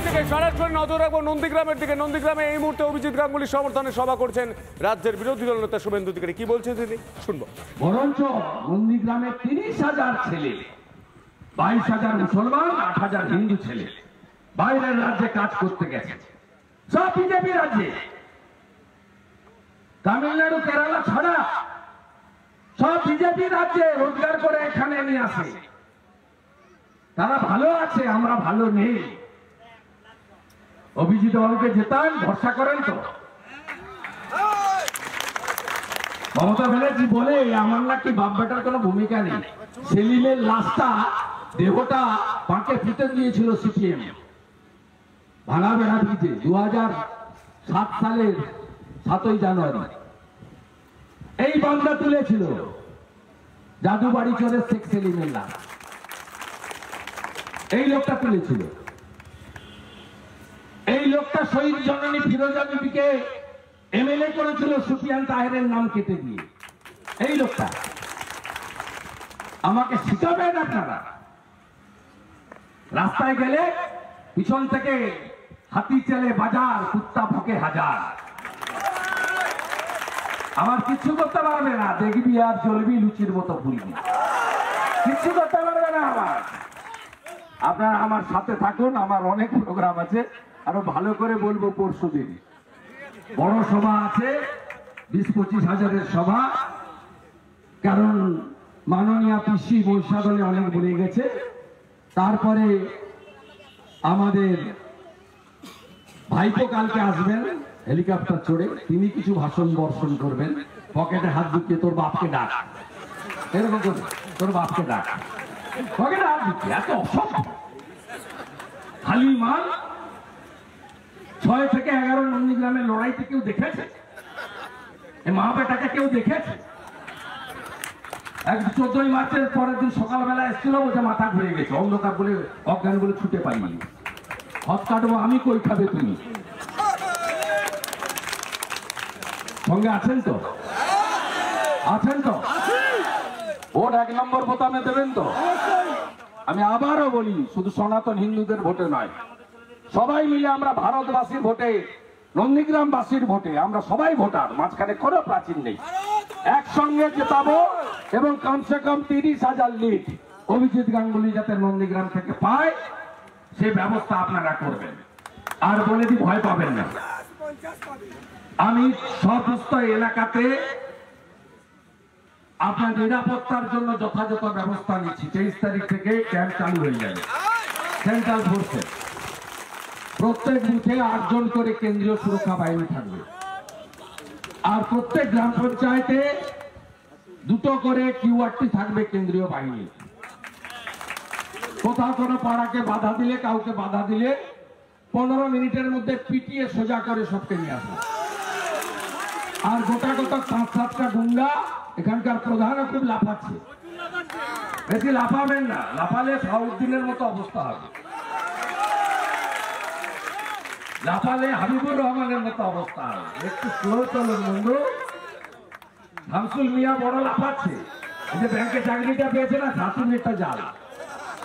থেকে সরাসরি নজর রাখবো নন্দীগ্রামের দিকে। নন্দীগ্রামে এই মুহূর্তে অভিজিৎ গাঙ্গুলির সমর্থনে সভা করছেন রাজ্যের বিরোধী দল নেতা শুভেন্দু অধিকারী। কি বলছেন তিনি শুনবো। বরঞ্চ নন্দীগ্রামে 30,000 ছেলে, 22,000 মুসলমান, 8,000 হিন্দু ছেলে বাইরের রাজ্যে কাজ করতে গেছে, সব বিজেপি রাজ্যে। তামিলনাড়ু কেরালা ছাড়া সব বিজেপি রাজ্যে রোজগার করে এখানে নিয়ে আসে। তারা ভালো আছে, আমরা ভালো নেই। অভিজিৎ বাবুকে জেতান, ভরসা করেন তো? মমতা ব্যানার্জি বলে আমার নাকি বাপ বেটার কোনো ভূমিকা নেই। সেলিমের লাশটা, দেহটা পাঁকে পুঁতে দিয়েছিল সিপিএম ভাঙা বেড়া ব্রিজে 2007 সালের 7ই জানুয়ারি। এই বান্দা তুলেছিল জাদুবাড়ি চলে শেখ সেলিমের লাশ, এই লোকটা তুলেছিল। এই লোকটা শহীদ জননী ফিরোজা বিবিকে এমএলএ করেছিল সুফিয়ান তাহেরের নাম কেটে দিয়ে। এই লোকটা আমাকে শিখাবেন আপনারা? রাস্তায় গেলে পিছন থেকে হাতি চলে বাজার, কুত্তা ভোকে হাজার। আমার কিচ্ছু করতে পারবে না, দেখবি আর চলবি লুচির মতো ফুলবি, কিচ্ছু করতে পারবে না আমার। আপনারা আমার সাথে থাকুন, আমার অনেক প্রোগ্রাম আছে, আরো ভালো করে বলবো। পরশু দিন বড় সভা আছে, 20-25 হাজারের সভা। কারণ মাননীয় পিসি বৈশাখলে অনেক বলে গেছে। তারপরে আমাদের ভাইপো কালকে আসবেন হেলিকপ্টার চড়ে, তিনি কিছু ভাষণ বর্ষণ করবেন। পকেটে হাত ঢুকিয়ে তোর বাপকে ডাক, এরকম করে তোর বাপকে ডাক, পকেটে হাত ঢুকিয়ে। এত অসভ্য খালি মাল। 6 থেকে 11 নন্দীগ্রামের লড়াইতে কেউ দেখেছে? মা বেটাকে কেউ দেখেছে? 14ই মার্চের পরের দিন সকালবেলা এসেছিল, বলছে মাথা ঘুরে গেছে, অন্ধকার বলে অজ্ঞান বলে ছুটে পাইনি। হাত কাটবো আমি, কই খাবে তুমি? সঙ্গে আছেন তো? আছেন তো? ভোট 1 নম্বর বোতামে দেবেন তো? আমি আবারও বলি, শুধু সনাতন হিন্দুদের ভোটে নয়, সবাই মিলে আমরা ভারতবাসীর ভোটে, নন্দীগ্রামবাসীর ভোটে, আমরা সবাই ভোটার, মাঝখানে কোনো প্রাচীন নেই। একসঙ্গে জেতাবো এবং কমসে কম 30,000 লিড অভিজিৎ গাঙ্গুলি যাতে নন্দীগ্রাম থেকে পায়, সে ব্যবস্থা আপনারা করবেন। আর বলে দি, ভয় পাবেন না। আমি সমস্ত এলাকাতে আপনার নিরাপত্তার জন্য যথাযথ ব্যবস্থা নিচ্ছি। 23 তারিখ থেকে ক্যাম্প চালু হয়ে যাবে সেন্ট্রাল ফোর্সে। প্রত্যেক বুথে 8 জন করে কেন্দ্রীয় সুরক্ষা বাহিনী থাকবে। আর প্রত্যেক গ্রাম পঞ্চায়েতে 2টো করে কিউআরটি থাকবে কেন্দ্রীয় বাহিনী। কোথাও কোনো পাড়াকে বাধা দিলে, কাউকে বাধা দিলে 15 মিনিটের মধ্যে পিটিয়ে সোজা করে সবকে নিয়ে আসবে। আর গোটা 5-7টা গুন্ডা, এখানকার প্রধানও খুব লাফাচ্ছে। বেশি লাফাবেন না, লাফালে সাউদ্দিনের মতো অবস্থা হবে, লাফালে হাবিবুর রহমানের মতো অবস্থা হবে। একটু স্লো চলুন বন্ধু। শামসুল মিয়া বড় লাফাচ্ছে, এই যে ব্যাংকে চাকরিটা পেয়েছে না, 7 মিনিটটা জাল।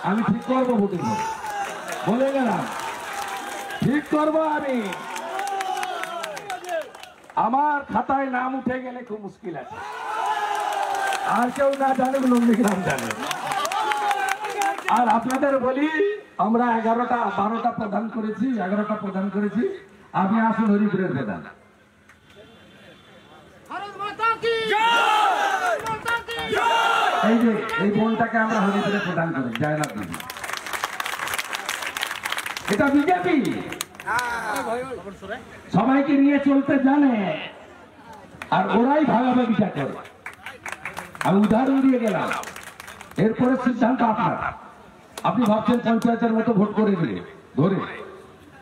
আমি ঠিক করবো ভোটের পরে, বলে গেলাম ঠিক করবো আমি। আমার খাতায় নাম উঠে গেলে খুব মুশকিল আছে। আর কেউ না জানুক, নন্দীগ্রাম জানে। আর আপনাদের বলি, আমরা 12টা প্রদান করেছি, 11টা প্রদান করেছি। আপনি আসুন হরিপুরের প্রধান। এই যে এই বোনটাকে আমরা হরিপুরে প্রদান করি, জয়নাথ দিদি। এটা বিজেপি সবাইকে নিয়ে চলতে জানে, আর ওরাই ভাগাভাগিটা করে। আমি উদাহরণ দিয়ে গেলাম, এরপরে সিদ্ধান্ত আপনার। আপনি ভাবছেন পঞ্চায়েতের মতো ভোট করে দিলে ধরে,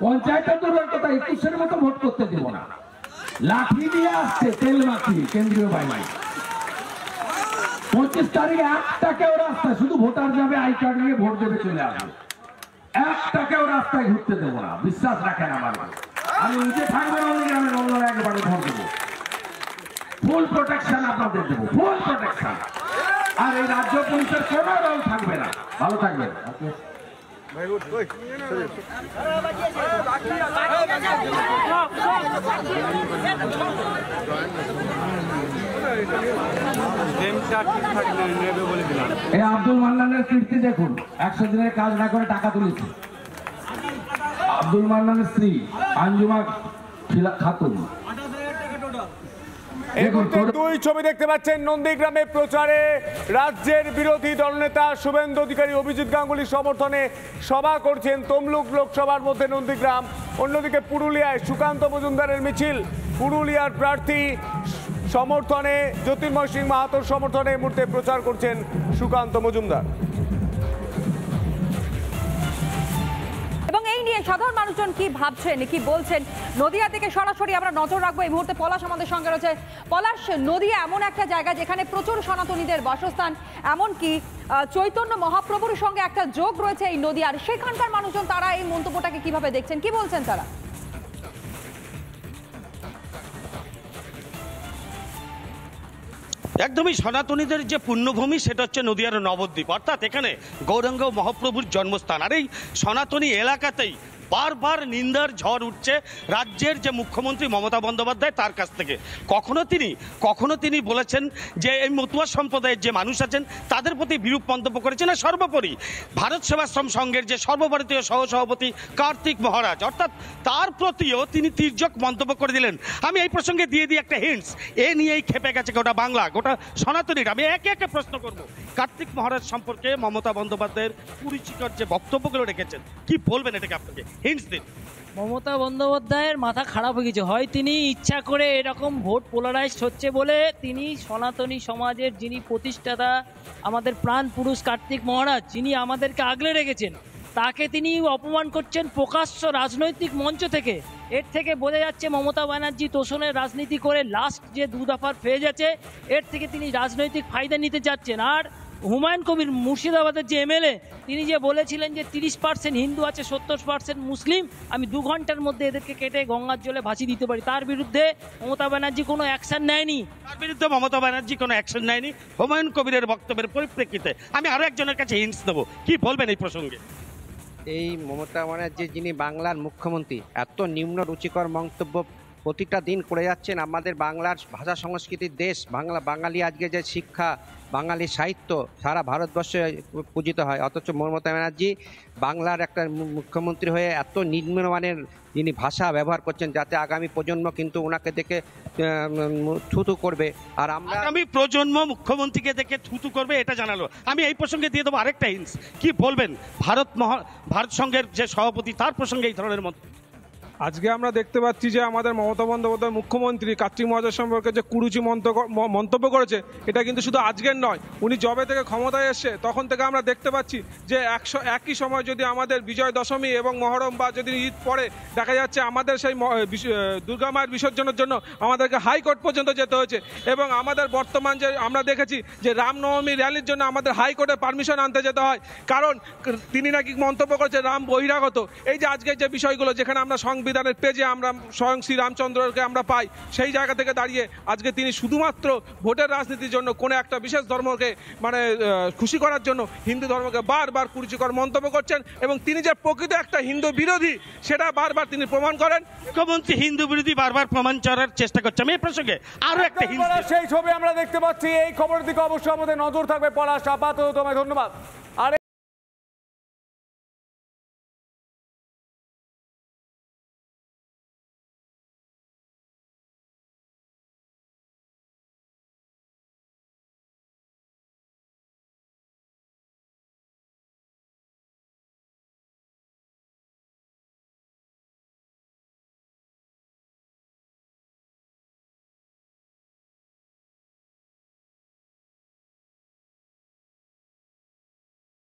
পঞ্চায়েতের তো কথা 21-এর মতো ভোট করতে দেব না। লাঠি দিয়ে আসছে, তেল মাখিয়ে কেন্দ্রীয় বাহিনী। 25 তারিখে 1টা কেউ রাস্তায়, শুধু ভোটার যাবে, আই কার্ড নিয়ে ভোট দেবে, চলে আসবে। 1টা কেউ রাস্তায় ঘুরতে দেবো না, বিশ্বাস রাখেন আমার। আমি নিজে থাকবো নন্দীগ্রামে, অন্যরা একেবারে ভোট দেবো। ফুল প্রোটেকশন আপনাদের দেবো, ফুল প্রোটেকশন। আর এই রাজ্য পুলিশের কোনো রোল থাকবে না। ভালো থাকবেন। এই আব্দুল মান্নানের কীর্তি দেখুন, 100 দিনের কাজ না করে টাকা তুলেছে। আব্দুল মান্নানের স্ত্রী আঞ্জুমা খাতুন। এই মুহূর্তে দুই ছবি দেখতে পাচ্ছেন নন্দীগ্রামে প্রচারে রাজ্যের বিরোধী দলনেতা শুভেন্দু অধিকারী অভিজিৎ গাঙ্গুলির সমর্থনে সভা করছেন তমলুক লোকসভার মধ্যে নন্দীগ্রাম। অন্যদিকে পুরুলিয়ায় সুকান্ত মজুমদারের মিছিল, পুরুলিয়ার প্রার্থী সমর্থনে জ্যোতির্ময় সিং মাহাতোর সমর্থনে এই মুহূর্তে প্রচার করছেন সুকান্ত মজুমদার। এবং এই নিয়ে সাধারণ মানুষজন কি ভাবছেন, কি বলছেন, নদিয়া থেকে সরাসরি আমরা নজর রাখবো। এই মুহূর্তে পলাশ আমাদের সঙ্গে রয়েছে। পলাশ, নদিয়া এমন একটা জায়গা যেখানে প্রচুর সনাতনীদের বাসস্থান, এমনকি চৈতন্য মহাপ্রভুর সঙ্গে একটা যোগ রয়েছে এই নদিয়ার। সেখানকার মানুষজন তারা এই মন্তব্যটাকে কিভাবে দেখছেন, কি বলছেন তারা? একদমই সনাতনীদের যে পুণ্যভূমি সেটা হচ্ছে নদিয়ার নবদ্বীপ, অর্থাৎ এখানে গৌরাঙ্গ মহাপ্রভুর জন্মস্থান। আর এই সনাতনী এলাকাতেই বারবার নিন্দার ঝড় উঠছে রাজ্যের যে মুখ্যমন্ত্রী মমতা বন্দ্যোপাধ্যায় তার কাছ থেকে। কখনো তিনি বলেছেন যে এই মতুয়া সম্প্রদায়ের যে মানুষ আছেন তাদের প্রতি বিরূপ মন্তব্য করেছেন। আর সর্বোপরি ভারত সেবাশ্রম সংঘের যে সর্বভারতীয় সহসভাপতি কার্তিক মহারাজ, অর্থাৎ তার প্রতিও তিনি তির্যক মন্তব্য করে দিলেন। আমি এই প্রসঙ্গে দিয়ে দিই একটা হিন্টস, এ নিয়েই খেপে গেছে গোটা বাংলা, গোটা সনাতনীরা। আমি একে একে প্রশ্ন করব, কার্তিক মহারাজ সম্পর্কে মমতা বন্দ্যোপাধ্যায়ের পরিচিকর যে বক্তব্যগুলো রেখেছেন, কি বলবেন এটাকে? আপনাকে হিন্টস দিন। মমতা বন্দ্যোপাধ্যায়ের মাথা খারাপ হয়ে গেছে, হয় তিনি ইচ্ছা করে এরকম ভোট পোলারাইজড হচ্ছে বলে তিনি সনাতনী সমাজের যিনি প্রতিষ্ঠাতা আমাদের প্রাণ পুরুষ কার্তিক মহারাজ, যিনি আমাদেরকে আগলে রেখেছেন, তাকে তিনি অপমান করছেন প্রকাশ্য রাজনৈতিক মঞ্চ থেকে। এর থেকে বোঝা যাচ্ছে মমতা ব্যানার্জি তোষণের রাজনীতি করে লাস্ট যে 2 দফার ফেজ আছে এর থেকে তিনি রাজনৈতিক ফায়দা নিতে যাচ্ছেন। আর হুমায়ুন কবির মুর্শিদাবাদের যে এমএলএ, তিনি যে বলেছিলেন যে 30% হিন্দু আছে 70% মুসলিম, আমি 2 ঘন্টার মধ্যে এদেরকে কেটে গঙ্গার জলে ভাসিয়ে দিতে পারি, তার বিরুদ্ধে মমতা ব্যানার্জি কোনো অ্যাকশন নেয়নি। হুমায়ুন কবিরের বক্তব্যের পরিপ্রেক্ষিতে আমি আরো একজনের কাছে হিন্টস দেবো, কি বলবেন এই প্রসঙ্গে? এই মমতা ব্যানার্জি যিনি বাংলার মুখ্যমন্ত্রী, এত নিম্ন রুচিকর মন্তব্য প্রতিটা দিন করে যাচ্ছেন। আমাদের বাংলার ভাষা সংস্কৃতির দেশ বাঙালি, আজকে যে শিক্ষা, বাঙালি সাহিত্য সারা ভারতবর্ষে পূজিত হয়, অথচ মমতা ব্যানার্জি বাংলার একটা মুখ্যমন্ত্রী হয়ে এত নিম্নমানের যিনি ভাষা ব্যবহার করছেন, যাতে আগামী প্রজন্ম কিন্তু ওনাকে দেখে থুতু করবে। আর আমরা আগামী প্রজন্ম মুখ্যমন্ত্রীকে দেখে থুতু করবে, এটা জানালো। আমি এই প্রসঙ্গে দিয়ে দেবো আরেকটা হিন্টস, কি বলবেন ভারত সংঘের যে সভাপতি তার প্রসঙ্গে এই ধরনের মত? আজকে আমরা দেখতে পাচ্ছি যে আমাদের মমতা বন্দ্যোপাধ্যায় মুখ্যমন্ত্রী কার্তিক মহারাজ সম্পর্কে যে কুরুচি মন্তব্য করেছে, এটা কিন্তু শুধু আজকের নয়, উনি যবে থেকে ক্ষমতায় এসছে তখন থেকে আমরা দেখতে পাচ্ছি যে একই সময় যদি আমাদের বিজয় দশমী এবং মহরম বা যদি ঈদ পরে দেখা যাচ্ছে আমাদের সেই দুর্গা মায়ের বিসর্জনের জন্য আমাদেরকে হাইকোর্ট পর্যন্ত যেতে হয়েছে। এবং আমাদের বর্তমান যে আমরা দেখেছি যে রামনবমী র্যালির জন্য আমাদের হাইকোর্টে পারমিশন আনতে যেতে হয়, কারণ তিনি নাকি মন্তব্য করেছে রাম বহিরাগত। এই যে আজকের যে বিষয়গুলো, যেখানে আমরা সংবিধানের পেজে আমরা স্বয়ং শ্রী রামচন্দ্রকে আমরা পাই, সেই জায়গা থেকে দাঁড়িয়ে আজকে তিনি শুধুমাত্র ভোটের রাজনীতির জন্য কোনো একটা বিশেষ ধর্মকে খুশি করার জন্য হিন্দু ধর্মকে বারবার কুরুচিকর মন্তব্য করছেন। এবং তিনি যে প্রকৃত একটা হিন্দু বিরোধী সেটা বারবার তিনি প্রমাণ করেন। মুখ্যমন্ত্রী হিন্দু বিরোধী বারবার প্রমাণ করার চেষ্টা করছে। আমি এই প্রসঙ্গে আরো একটা সেই ছবি আমরা দেখতে পাচ্ছি। এই খবরের দিকে অবশ্যই আমাদের নজর থাকবে। পলাশ, আপাতত তোমায় ধন্যবাদ।